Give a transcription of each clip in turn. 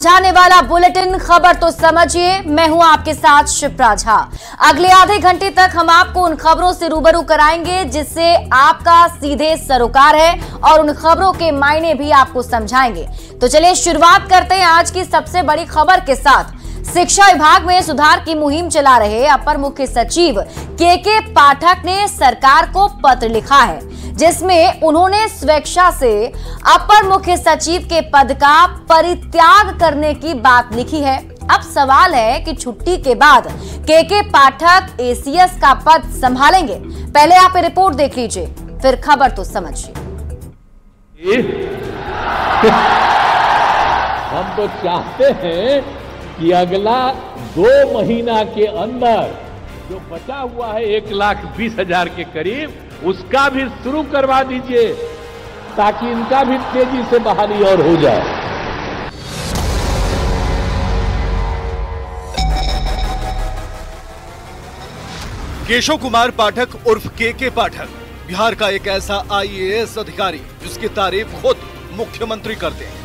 जाने वाला बुलेटिन खबर तो समझिए। मैं हूं आपके साथ शिप्रा झा। अगले आधे घंटे तक हम आपको उन खबरों से रूबरू कराएंगे जिससे आपका सीधे सरोकार है और उन खबरों के मायने भी आपको समझाएंगे। तो चलिए शुरुआत करते हैं आज की सबसे बड़ी खबर के साथ। शिक्षा विभाग में सुधार की मुहिम चला रहे अपर मुख्य सचिव के पाठक ने सरकार को पत्र लिखा है जिसमें उन्होंने स्वेच्छा से अपर मुख्य सचिव के पद का परित्याग करने की बात लिखी है। अब सवाल है कि छुट्टी के बाद के पाठक एसीएस का पद संभालेंगे। पहले आप रिपोर्ट देख लीजिए, फिर खबर तो समझिए। हम तो चाहते हैं कि अगला 2 महीना के अंदर जो बचा हुआ है 1,20,000 के करीब, उसका भी शुरू करवा दीजिए ताकि इनका भी तेजी से बहाली और हो जाए। केशव कुमार पाठक उर्फ के पाठक बिहार का एक ऐसा आईएएस अधिकारी जिसकी तारीफ खुद मुख्यमंत्री करते हैं।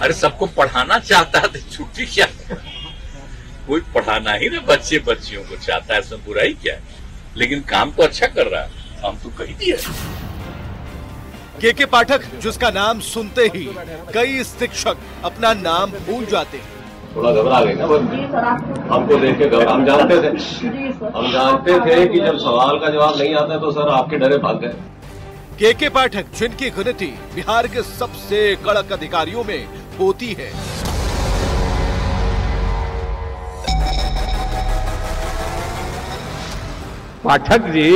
अरे सबको पढ़ाना चाहता है तो छुट्टी क्या है? कोई पढ़ाना ही ना बच्चे बच्चियों को चाहता है, इसमें बुराई क्या है? लेकिन काम तो अच्छा कर रहा है, हम तो कही दिया। के पाठक जिसका नाम सुनते ही कई शिक्षक अपना नाम भूल जाते हैं। थोड़ा घबरा गए ना हमको देख के घबरा। हम जानते थे कि जब सवाल का जवाब नहीं आता तो सर आपके डरे भाग गए। के पाठक जिनकी गिनती बिहार के सबसे कड़क अधिकारियों में होती है। पाठक जी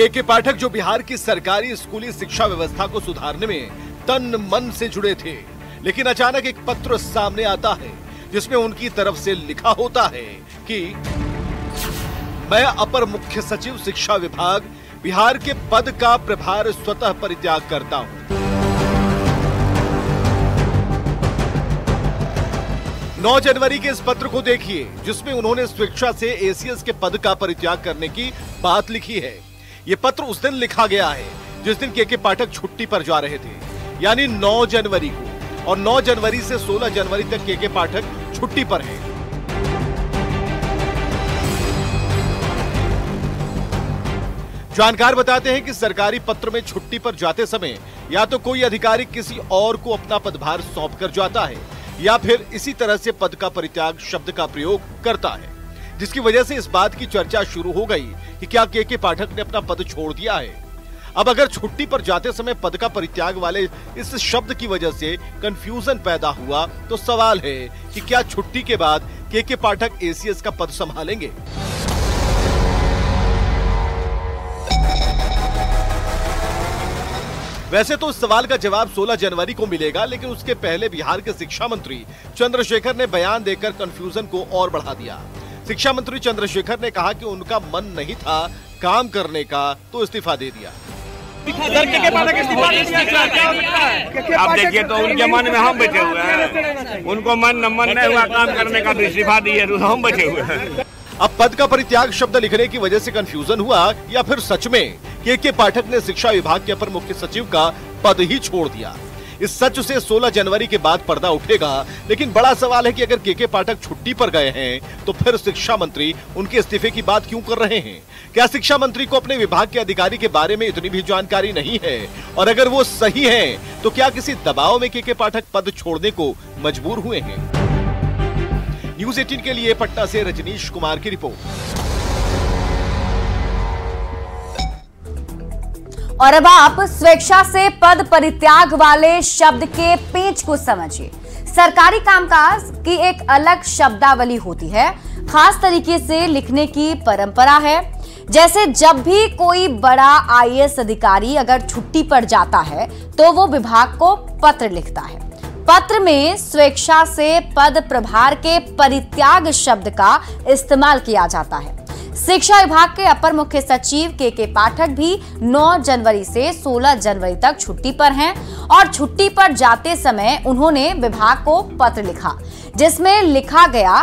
के पाठक जो बिहार की सरकारी स्कूली शिक्षा व्यवस्था को सुधारने में तन मन से जुड़े थे, लेकिन अचानक एक पत्र सामने आता है जिसमें उनकी तरफ से लिखा होता है कि मैं अपर मुख्य सचिव शिक्षा विभाग बिहार के पद का प्रभार स्वतः परित्याग करता हूं। 9 जनवरी के इस पत्र को देखिए जिसमें उन्होंने स्वेच्छा से एसीएस के पद का परित्याग करने की बात लिखी है। ये पत्र उस दिन लिखा गया है जिस दिन के पाठक छुट्टी पर जा रहे थे, यानी 9 जनवरी को, और 9 जनवरी से 16 जनवरी तक के पाठक छुट्टी पर हैं। जानकार बताते हैं कि सरकारी पत्र में छुट्टी पर जाते समय या तो कोई अधिकारी किसी और को अपना पदभार सौंप कर जाता है या फिर इसी तरह से पद का परित्याग शब्द का प्रयोग करता है, जिसकी वजह से इस बात की चर्चा शुरू हो गई कि क्या के पाठक ने अपना पद छोड़ दिया है। अब अगर छुट्टी पर जाते समय पद का परित्याग वाले इस शब्द की वजह से कंफ्यूजन पैदा हुआ तो सवाल है कि क्या छुट्टी के बाद के पाठक एसीएस का पद संभालेंगे। वैसे तो इस सवाल का जवाब 16 जनवरी को मिलेगा, लेकिन उसके पहले बिहार के शिक्षा मंत्री चंद्रशेखर ने बयान देकर कंफ्यूजन को और बढ़ा दिया। शिक्षा मंत्री चंद्रशेखर ने कहा कि उनका मन नहीं था काम करने का, तो इस्तीफा दे दिया। अब देखिए तो उनके मन में हम बचे हुए हैं, उनको मन नहीं हुआ काम करने का, इस्तीफा दिए तो हम बचे हुए हैं। अब पद का परित्याग शब्द लिखने की वजह से कंफ्यूजन हुआ या फिर सच में के पाठक ने शिक्षा विभाग के अपर मुख्य सचिव का पद ही छोड़ दिया। इस सच से 16 जनवरी के बाद पर्दा उठेगा, लेकिन बड़ा सवाल है कि अगर के पाठक छुट्टी पर गए हैं तो फिर शिक्षा मंत्री उनके इस्तीफे की बात क्यों कर रहे हैं? क्या शिक्षा मंत्री को अपने विभाग के अधिकारी के बारे में इतनी भी जानकारी नहीं है? और अगर वो सही है तो क्या किसी दबाव में के पाठक पद छोड़ने को मजबूर हुए हैं? न्यूज़ 18 के लिए पटना से रजनीश कुमार की रिपोर्ट। और अब आप स्वेच्छा से पद परित्याग वाले शब्द के पेच को समझिए। सरकारी कामकाज की एक अलग शब्दावली होती है, खास तरीके से लिखने की परंपरा है। जैसे जब भी कोई बड़ा आईएएस अधिकारी अगर छुट्टी पर जाता है तो वो विभाग को पत्र लिखता है। पत्र में स्वेच्छा से पद प्रभार के परित्याग शब्द का इस्तेमाल किया जाता है। शिक्षा विभाग के अपर मुख्य सचिव के पाठक भी 9 जनवरी से 16 जनवरी तक छुट्टी पर हैं और छुट्टी पर जाते समय उन्होंने विभाग को पत्र लिखा जिसमें लिखा गया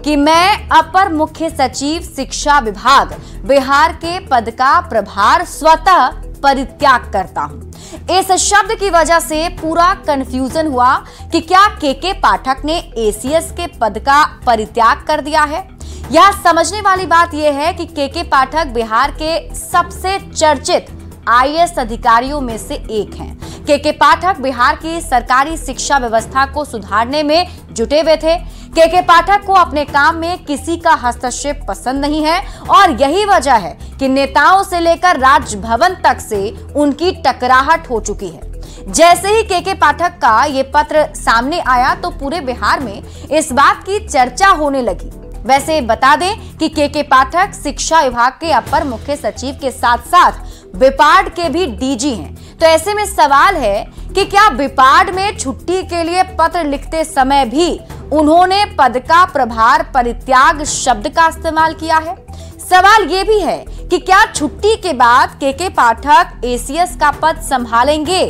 कि मैं अपर मुख्य सचिव शिक्षा विभाग बिहार के पद का प्रभार स्वतः परित्याग करता हूं। इस शब्द की वजह से पूरा कंफ्यूजन हुआ कि क्या के पाठक ने एसीएस के पद का परित्याग कर दिया है। यह समझने वाली बात यह है कि के पाठक बिहार के सबसे चर्चित आईएएस अधिकारियों में से एक हैं। के पाठक बिहार की सरकारी शिक्षा व्यवस्था को सुधारने में जुटे हुए थे। के पाठक को अपने काम में किसी का हस्तक्षेप पसंद नहीं है और यही वजह है कि नेताओं से लेकर राजभवन तक से उनकी टकराहट हो चुकी है। जैसे ही के पाठक का ये पत्र सामने आया तो पूरे बिहार में इस बात की चर्चा होने लगी। वैसे बता दें कि के पाठक शिक्षा विभाग के अपर मुख्य सचिव के साथ साथ बिपाड के भी डीजी हैं। तो ऐसे में सवाल है कि क्या बिपाड में छुट्टी के लिए पत्र लिखते समय भी उन्होंने पद का प्रभार परित्याग शब्द का इस्तेमाल किया है। सवाल यह भी है कि क्या छुट्टी के बाद के पाठक एसीएस का पद संभालेंगे,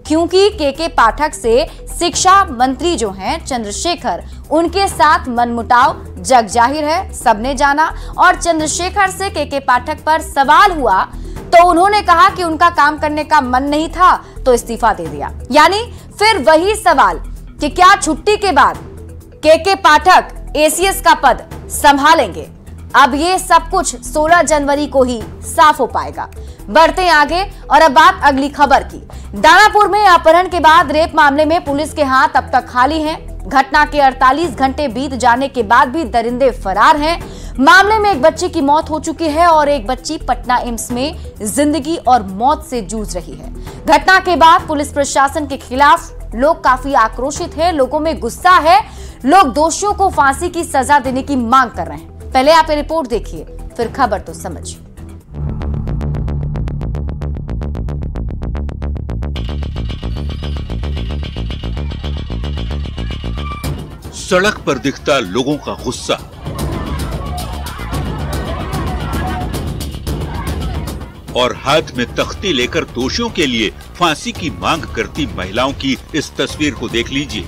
क्योंकि के पाठक से शिक्षा मंत्री जो हैं चंद्रशेखर, उनके साथ मनमुटाव जग जाहिर है, सबने जाना। और चंद्रशेखर से के पाठक पर सवाल हुआ तो उन्होंने कहा कि उनका काम करने का मन नहीं था तो इस्तीफा दे दिया। यानी फिर वही सवाल कि क्या छुट्टी के बाद के पाठक एसीएस का पद संभालेंगे। अब ये सब कुछ 16 जनवरी को ही साफ हो पाएगा। बढ़ते आगे और अब बात अगली खबर की। दानापुर में अपहरण के बाद रेप मामले में पुलिस के हाथ अब तक खाली हैं। घटना के 48 घंटे बीत जाने के बाद भी दरिंदे फरार हैं। मामले में एक बच्चे की मौत हो चुकी है और एक बच्ची पटना एम्स में जिंदगी और मौत से जूझ रही है। घटना के बाद पुलिस प्रशासन के खिलाफ लोग काफी आक्रोशित हैं, लोगों में गुस्सा है, लोग दोषियों को फांसी की सजा देने की मांग कर रहे हैं। पहले आप ये रिपोर्ट देखिए, फिर खबर तो समझिए। सड़क पर दिखता लोगों का गुस्सा, और हाथ में तख्ती लेकर दोषियों के लिए फांसी की मांग करती महिलाओं की इस तस्वीर को देख लीजिए।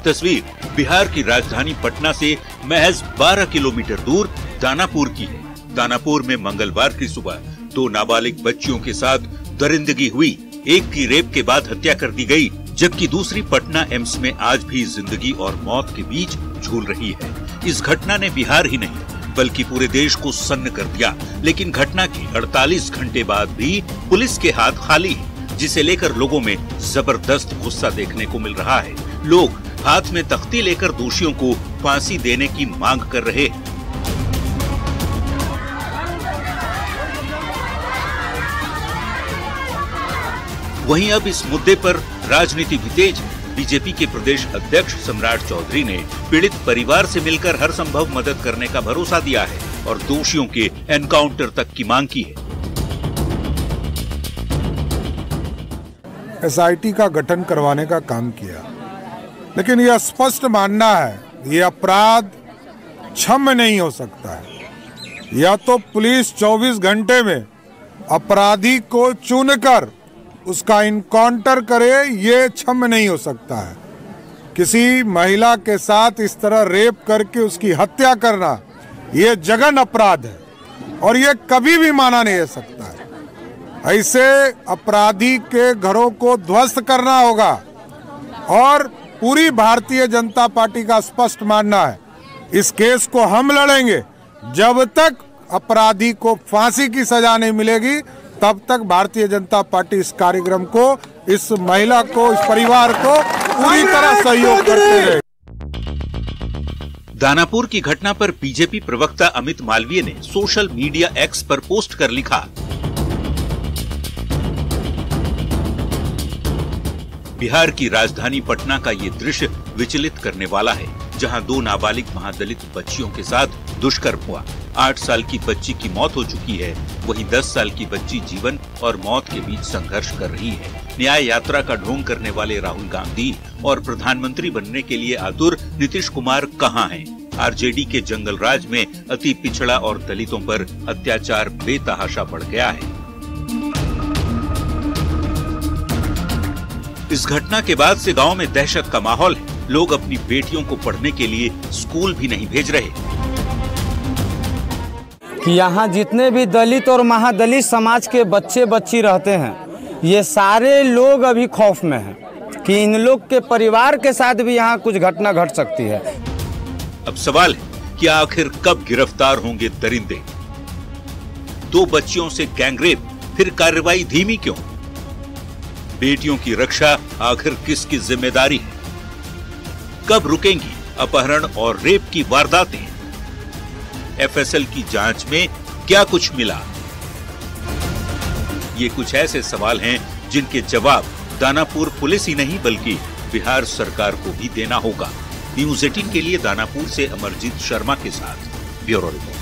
तस्वीर बिहार की राजधानी पटना से महज 12 किलोमीटर दूर दानापुर की है। दानापुर में मंगलवार की सुबह 2 नाबालिग बच्चियों के साथ दरिंदगी हुई। एक की रेप के बाद हत्या कर दी गई, जबकि दूसरी पटना एम्स में आज भी जिंदगी और मौत के बीच झूल रही है। इस घटना ने बिहार ही नहीं बल्कि पूरे देश को सन्न कर दिया। लेकिन घटना के 48 घंटे बाद भी पुलिस के हाथ खाली है, जिसे लेकर लोगों में जबरदस्त गुस्सा देखने को मिल रहा है। लोग हाथ में तख्ती लेकर दोषियों को फांसी देने की मांग कर रहे हैं। वहीं अब इस मुद्दे पर राजनीति भी तेज है। बीजेपी के प्रदेश अध्यक्ष सम्राट चौधरी ने पीड़ित परिवार से मिलकर हर संभव मदद करने का भरोसा दिया है और दोषियों के एनकाउंटर तक की मांग की है। एसआईटी का गठन करवाने का काम किया, लेकिन यह स्पष्ट मानना है ये अपराध क्षम्य नहीं हो सकता है। या तो पुलिस 24 घंटे में अपराधी को चुनकर उसका इनकाउंटर करे, ये क्षम्य नहीं हो सकता है। किसी महिला के साथ इस तरह रेप करके उसकी हत्या करना ये जघन अपराध है और ये कभी भी माना नहीं जा सकता है। ऐसे अपराधी के घरों को ध्वस्त करना होगा और पूरी भारतीय जनता पार्टी का स्पष्ट मानना है इस केस को हम लड़ेंगे। जब तक अपराधी को फांसी की सजा नहीं मिलेगी तब तक भारतीय जनता पार्टी इस कार्यक्रम को, इस महिला को, इस परिवार को पूरी तरह सहयोग करते रहे। दानापुर की घटना पर बीजेपी प्रवक्ता अमित मालवीय ने सोशल मीडिया एक्स पर पोस्ट कर लिखा, बिहार की राजधानी पटना का ये दृश्य विचलित करने वाला है, जहां 2 नाबालिग महादलित बच्चियों के साथ दुष्कर्म हुआ। 8 साल की बच्ची की मौत हो चुकी है, वहीं 10 साल की बच्ची जीवन और मौत के बीच संघर्ष कर रही है। न्याय यात्रा का ढोंग करने वाले राहुल गांधी और प्रधानमंत्री बनने के लिए आतुर नीतीश कुमार कहां हैं? आरजेडी के जंगल राज में अति पिछड़ा और दलितों पर अत्याचार बेतहाशा बढ़ गया है। इस घटना के बाद से गांव में दहशत का माहौल है। लोग अपनी बेटियों को पढ़ने के लिए स्कूल भी नहीं भेज रहे। कि यहाँ जितने भी दलित और महादलित समाज के बच्चे बच्ची रहते हैं, ये सारे लोग अभी खौफ में हैं कि इन लोग के परिवार के साथ भी यहाँ कुछ घटना घट सकती है। अब सवाल है कि आखिर कब गिरफ्तार होंगे दरिंदे? 2 बच्चियों से गैंगरेप, फिर कार्रवाई धीमी क्यों? बेटियों की रक्षा आखिर किसकी जिम्मेदारी है? कब रुकेंगी अपहरण और रेप की वारदातें? एफएसएल की जांच में क्या कुछ मिला? ये कुछ ऐसे सवाल हैं जिनके जवाब दानापुर पुलिस ही नहीं बल्कि बिहार सरकार को भी देना होगा। न्यूज़ 18 के लिए दानापुर से अमरजीत शर्मा के साथ ब्यूरो रिपोर्ट।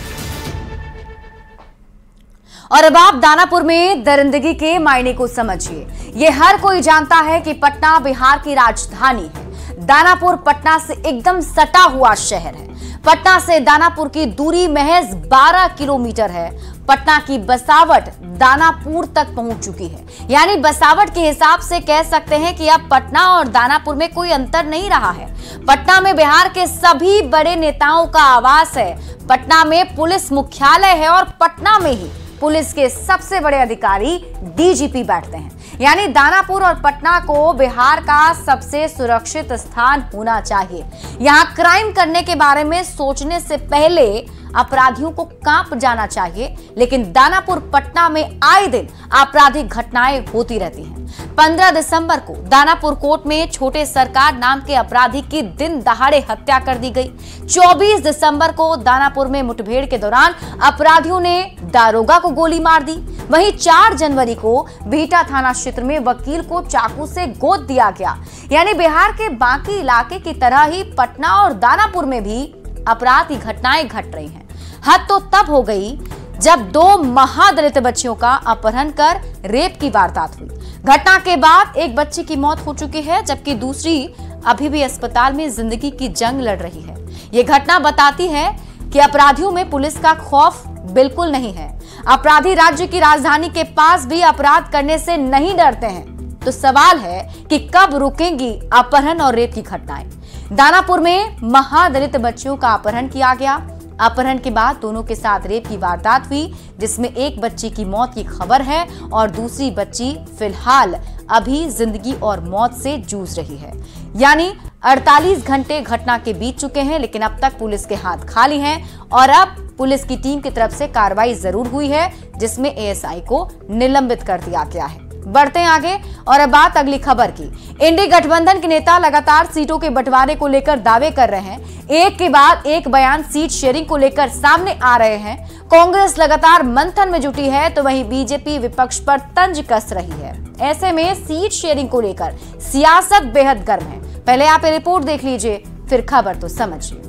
और अब आप दानापुर में दरिंदगी के मायने को समझिए। ये हर कोई जानता है कि पटना बिहार की राजधानी है। दानापुर पटना से एकदम सटा हुआ शहर है। पटना से दानापुर की दूरी महज 12 किलोमीटर है। पटना की बसावट दानापुर तक पहुंच चुकी है, यानी बसावट के हिसाब से कह सकते हैं कि अब पटना और दानापुर में कोई अंतर नहीं रहा है। पटना में बिहार के सभी बड़े नेताओं का आवास है। पटना में पुलिस मुख्यालय है और पटना में ही पुलिस के सबसे बड़े अधिकारी डीजीपी बैठते हैं। यानी दानापुर और पटना को बिहार का सबसे सुरक्षित स्थान होना चाहिए। यहाँ क्राइम करने के बारे में सोचने से पहले अपराधियों को कांप जाना चाहिए, लेकिन दानापुर पटना में आए दिन आपराधिक घटनाएं होती रहती हैं। 15 दिसंबर को दानापुर कोर्ट में छोटे सरकार नाम के अपराधी की दिन दहाड़े हत्या कर दी गई। 24 दिसंबर को दानापुर में मुठभेड़ के दौरान अपराधियों ने दारोगा को गोली मार दी। वहीं 4 जनवरी को बिहटा थाना क्षेत्र में वकील को चाकू से गोद दिया गया। यानी बिहार के बाकी इलाके की तरह ही पटना और दानापुर में भी अपराध की घटनाएं घट रही हैं। हद तो तब हो गई जब 2 महादलित बच्चियों का अपहरण कर रेप की वारदात हुई। घटना के बाद एक बच्ची की मौत हो चुकी है, जबकि दूसरी अभी भी अस्पताल में जिंदगी की जंग लड़ रही है। ये घटना बताती है कि अपराधियों में पुलिस का खौफ बिल्कुल नहीं है। अपराधी राज्य की राजधानी के पास भी अपराध करने से नहीं डरते हैं। तो सवाल है कि कब रुकेंगी अपहरण और रेप की घटनाएं? दानापुर में महादलित बच्चियों का अपहरण किया गया। अपहरण के बाद दोनों के साथ रेप की वारदात हुई, जिसमें एक बच्ची की मौत की खबर है और दूसरी बच्ची फिलहाल अभी जिंदगी और मौत से जूझ रही है। यानी 48 घंटे घटना के बीत चुके हैं, लेकिन अब तक पुलिस के हाथ खाली हैं और अब पुलिस की टीम की तरफ से कार्रवाई जरूर हुई है, जिसमें एएसआई को निलंबित कर दिया गया है। बढ़ते हैं आगे और अब बात अगली खबर की। इंडी गठबंधन के नेता लगातार सीटों के बंटवारे को लेकर दावे कर रहे हैं। एक के बाद एक बयान सीट शेयरिंग को लेकर सामने आ रहे हैं। कांग्रेस लगातार मंथन में जुटी है, तो वहीं बीजेपी विपक्ष पर तंज कस रही है। ऐसे में सीट शेयरिंग को लेकर सियासत बेहद गर्म है। पहले आप ये रिपोर्ट देख लीजिए, फिर खबर तो समझिए।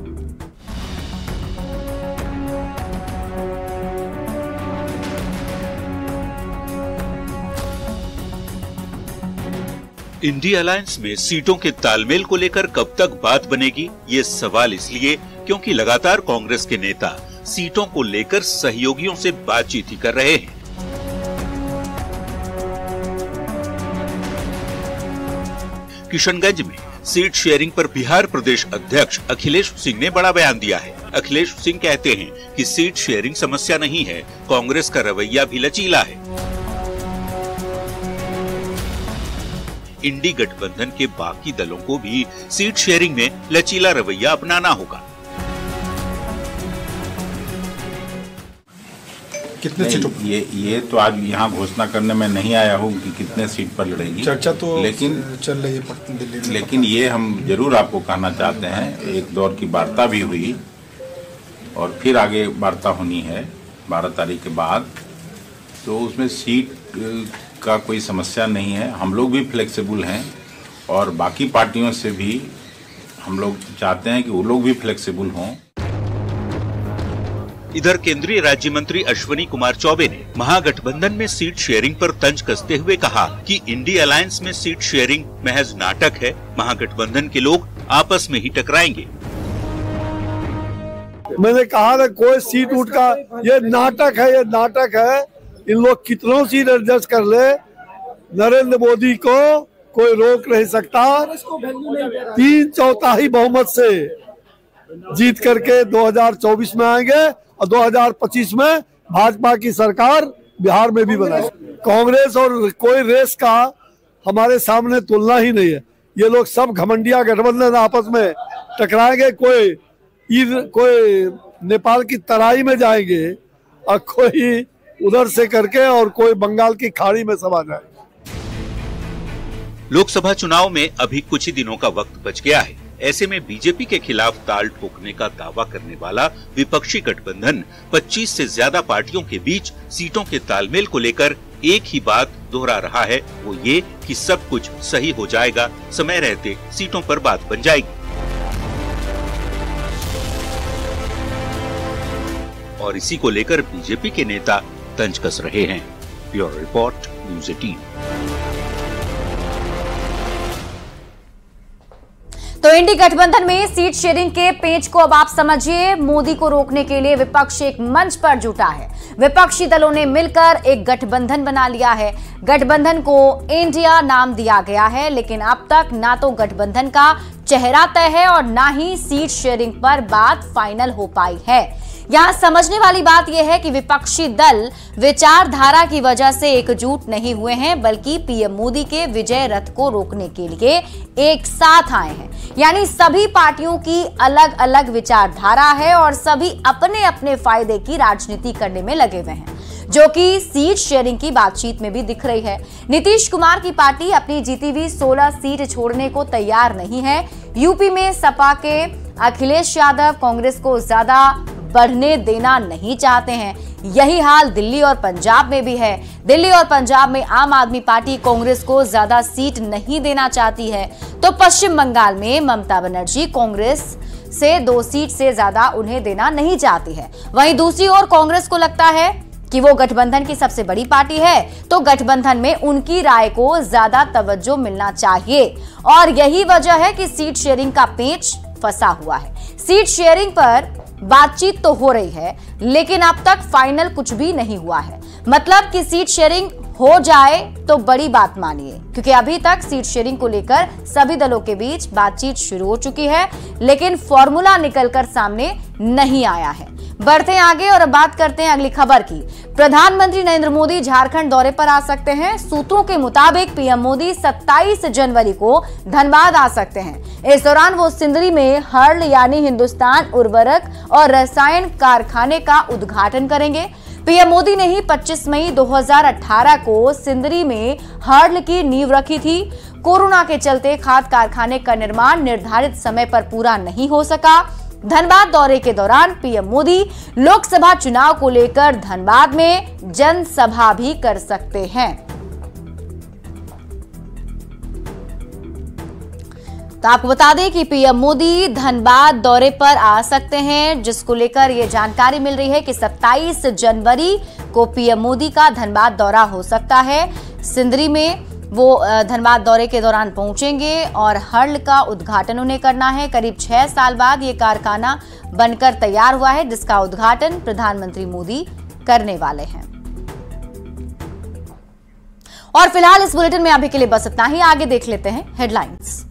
इंडी अलायंस में सीटों के तालमेल को लेकर कब तक बात बनेगी, ये सवाल इसलिए क्योंकि लगातार कांग्रेस के नेता सीटों को लेकर सहयोगियों से बातचीत ही कर रहे हैं। किशनगंज में सीट शेयरिंग पर बिहार प्रदेश अध्यक्ष अखिलेश सिंह ने बड़ा बयान दिया है। अखिलेश सिंह कहते हैं कि सीट शेयरिंग समस्या नहीं है, कांग्रेस का रवैया भी लचीला है। इंडी गठबंधन के बाकी दलों को भी सीट शेयरिंग में लचीला रवैया अपनाना होगा। कितने सीटों ये तो आज यहाँ घोषणा करने में नहीं आया हूँ कि कितने सीट पर लड़ेगी। चर्चा तो लेकिन चल रही है दिल्ली में। लेकिन ये हम जरूर आपको कहना चाहते हैं, एक दौर की वार्ता भी हुई और फिर आगे वार्ता होनी है 12 तारीख के बाद। तो उसमें सीट का कोई समस्या नहीं है। हम लोग भी फ्लेक्सिबल हैं और बाकी पार्टियों से भी हम लोग चाहते हैं कि वो लोग भी फ्लेक्सिबल हों। इधर केंद्रीय राज्य मंत्री अश्विनी कुमार चौबे ने महागठबंधन में सीट शेयरिंग पर तंज कसते हुए कहा कि इंडी अलायंस में सीट शेयरिंग महज नाटक है। महागठबंधन के लोग आपस में ही टकराएंगे। मैंने कहा ना, कोई सीट उठ का ये नाटक है, ये नाटक है। इन लोग कितनों सीट एडजस्ट कर ले, नरेंद्र मोदी को कोई रोक नहीं सकता। 3/4 बहुमत से जीत करके 2024 में आएंगे और 2025 में भाजपा की सरकार बिहार में भी बनाए। कांग्रेस और कोई रेस का हमारे सामने तुलना ही नहीं है। ये लोग सब घमंडिया गठबंधन आपस में टकराएंगे, कोई नेपाल की तराई में जाएंगे और कोई उधर से करके और कोई बंगाल की खाड़ी में समा जाए। लोकसभा चुनाव में अभी कुछ ही दिनों का वक्त बच गया है। ऐसे में बीजेपी के खिलाफ ताल ठोकने का दावा करने वाला विपक्षी गठबंधन 25 से ज्यादा पार्टियों के बीच सीटों के तालमेल को लेकर एक ही बात दोहरा रहा है, वो ये कि सब कुछ सही हो जाएगा, समय रहते सीटों पर बात बन जाएगी। और इसी को लेकर बीजेपी के नेता तंज कस रहे हैं। Bureau report, news 18। तो इंडी गठबंधन में सीट शेयरिंग के पेंच को अब आप समझिए। मोदी को रोकने के लिए विपक्ष एक मंच पर जुटा है। विपक्षी दलों ने मिलकर एक गठबंधन बना लिया है। गठबंधन को इंडिया नाम दिया गया है, लेकिन अब तक ना तो गठबंधन का चेहरा तय है और ना ही सीट शेयरिंग पर बात फाइनल हो पाई है। यहां समझने वाली बात यह है कि विपक्षी दल विचारधारा की वजह से एकजुट नहीं हुए हैं, बल्कि पीएम मोदी के विजय रथ को रोकने के लिए एक साथ आए हैं। यानी सभी पार्टियों की अलग अलग विचारधारा है और सभी अपने अपने फायदे की राजनीति करने में लगे हुए हैं, जो कि सीट शेयरिंग की बातचीत में भी दिख रही है। नीतीश कुमार की पार्टी अपनी जीती हुई 16 सीट छोड़ने को तैयार नहीं है। यूपी में सपा के अखिलेश यादव कांग्रेस को ज्यादा बढ़ने देना नहीं चाहते हैं। यही हाल दिल्ली और पंजाब में भी है। दिल्ली और पंजाब में आम आदमी पार्टी कांग्रेस को ज्यादा सीट नहीं देना चाहती है, तो पश्चिम बंगाल में ममता बनर्जी कांग्रेस से 2 सीट से ज्यादा उन्हें देना नहीं चाहती है। वहीं दूसरी ओर कांग्रेस को लगता है कि वो गठबंधन की सबसे बड़ी पार्टी है, तो गठबंधन में उनकी राय को ज्यादा तवज्जो मिलना चाहिए और यही वजह है कि सीट शेयरिंग का पेंच फंसा हुआ है। सीट शेयरिंग पर बातचीत तो हो रही है, लेकिन अब तक फाइनल कुछ भी नहीं हुआ है। मतलब कि सीट शेयरिंग हो जाए तो बड़ी बात मानिए, क्योंकि अभी तक सीट शेयरिंग को लेकर सभी दलों के बीच बातचीत शुरू हो चुकी है, लेकिन फॉर्मूला निकलकर सामने नहीं आया है। बढ़ते हैं आगे और अब बात करते हैं अगली खबर की। प्रधानमंत्री नरेंद्र मोदी झारखंड दौरे पर आ सकते हैं। सूत्रों के मुताबिक पीएम मोदी 27 जनवरी को धनबाद आ सकते हैं। इस दौरान वो सिंदरी में हर्ल यानी हिंदुस्तान उर्वरक और रसायन कारखाने का उद्घाटन करेंगे। पीएम मोदी ने ही 25 मई 2018 को सिंदरी में हर्ल की नींव रखी थी। कोरोना के चलते खाद कारखाने का निर्माण निर्धारित समय पर पूरा नहीं हो सका। धनबाद दौरे के दौरान पीएम मोदी लोकसभा चुनाव को लेकर धनबाद में जनसभा भी कर सकते हैं। तो आपको बता दें कि पीएम मोदी धनबाद दौरे पर आ सकते हैं, जिसको लेकर यह जानकारी मिल रही है कि 27 जनवरी को पीएम मोदी का धनबाद दौरा हो सकता है। सिंदरी में वो धनबाद दौरे के दौरान पहुंचेंगे और हर्ल का उद्घाटन उन्हें करना है। करीब 6 साल बाद ये कारखाना बनकर तैयार हुआ है, जिसका उद्घाटन प्रधानमंत्री मोदी करने वाले हैं। और फिलहाल इस बुलेटिन में अभी के लिए बस इतना ही। आगे देख लेते हैं हेडलाइंस।